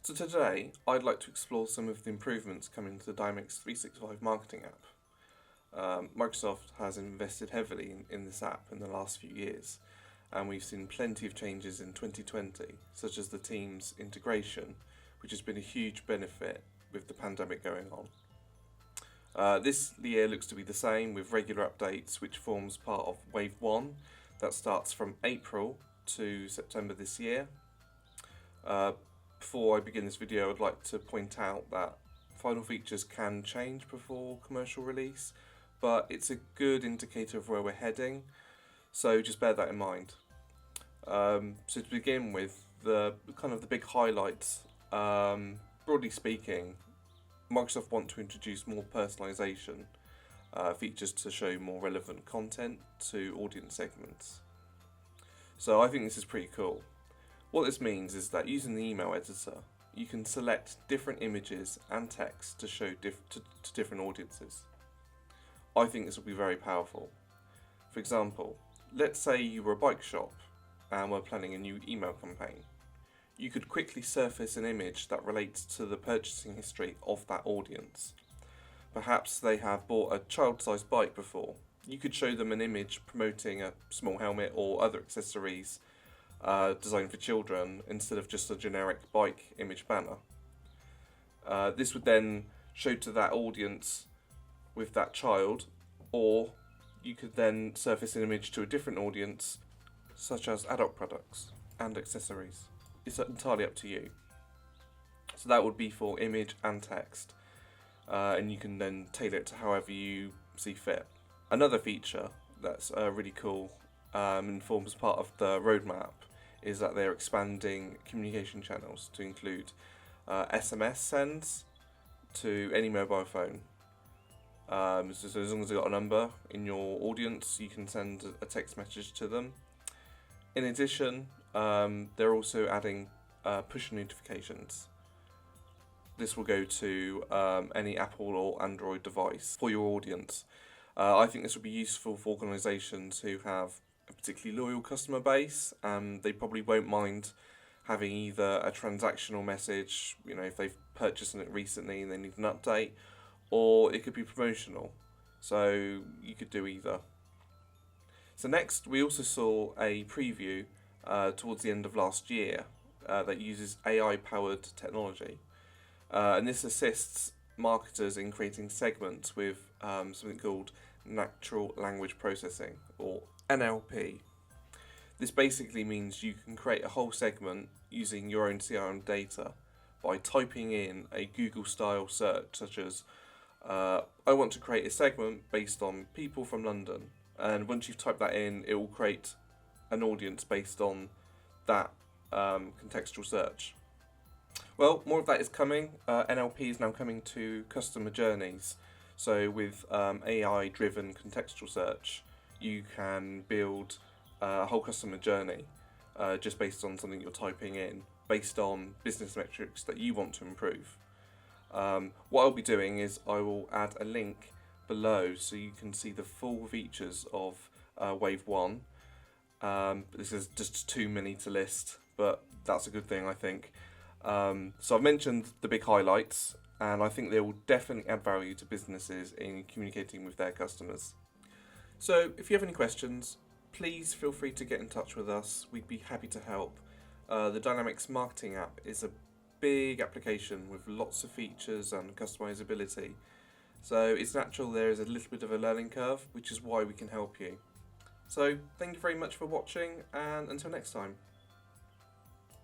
So today, I'd like to explore some of the improvements coming to the Dynamics 365 marketing app. Microsoft has invested heavily in this app in the last few years, and we've seen plenty of changes in 2020, such as the Teams integration, which has been a huge benefit with the pandemic going on. This year looks to be the same, with regular updates, which forms part of Wave 1 that starts from April to September this year. Before I begin this video, I'd like to point out that final features can change before commercial release, but it's a good indicator of where we're heading, so just bear that in mind. So to begin with, the big highlights, broadly speaking, Microsoft want to introduce more personalization features to show more relevant content to audience segments. So I think this is pretty cool. What this means is that using the email editor, you can select different images and text to show to different audiences. I think this will be very powerful. For example, let's say you were a bike shop and were planning a new email campaign. You could quickly surface an image that relates to the purchasing history of that audience. Perhaps they have bought a child-sized bike before. You could show them an image promoting a small helmet or other accessories designed for children instead of just a generic bike image banner. This would then show to that audience with that child, or you could then surface an image to a different audience, such as adult products and accessories. It's entirely up to you. So that would be for image and text, and you can then tailor it to however you see fit. Another feature that's really cool and forms part of the roadmap is that they're expanding communication channels to include SMS sends to any mobile phone. So as long as you've got a number in your audience, you can send a text message to them. In addition, they're also adding push notifications. This will go to any Apple or Android device for your audience. I think this will be useful for organisations who have a particularly loyal customer base, and they probably won't mind having either a transactional message, if they've purchased it recently and they need an update, or it could be promotional. So you could do either. So next, we also saw a preview towards the end of last year that uses AI-powered technology. And this assists marketers in creating segments with something called natural language processing, or NLP. This basically means you can create a whole segment using your own CRM data by typing in a Google-style search, such as I want to create a segment based on people from London. And once you've typed that in, it will create an audience based on that contextual search. Well, more of that is coming. NLP is now coming to customer journeys. So with AI-driven contextual search, you can build a whole customer journey just based on something you're typing in, based on business metrics that you want to improve. What I'll be doing is I will add a link below so you can see the full features of Wave 1. This is just too many to list, but that's a good thing, I think. So I've mentioned the big highlights, and I think they will definitely add value to businesses in communicating with their customers. So if you have any questions, please feel free to get in touch with us. We'd be happy to help. The Dynamics marketing app is a big application with lots of features and customizability. So it's natural there is a little bit of a learning curve, which is why we can help you. So thank you very much for watching, and until next time.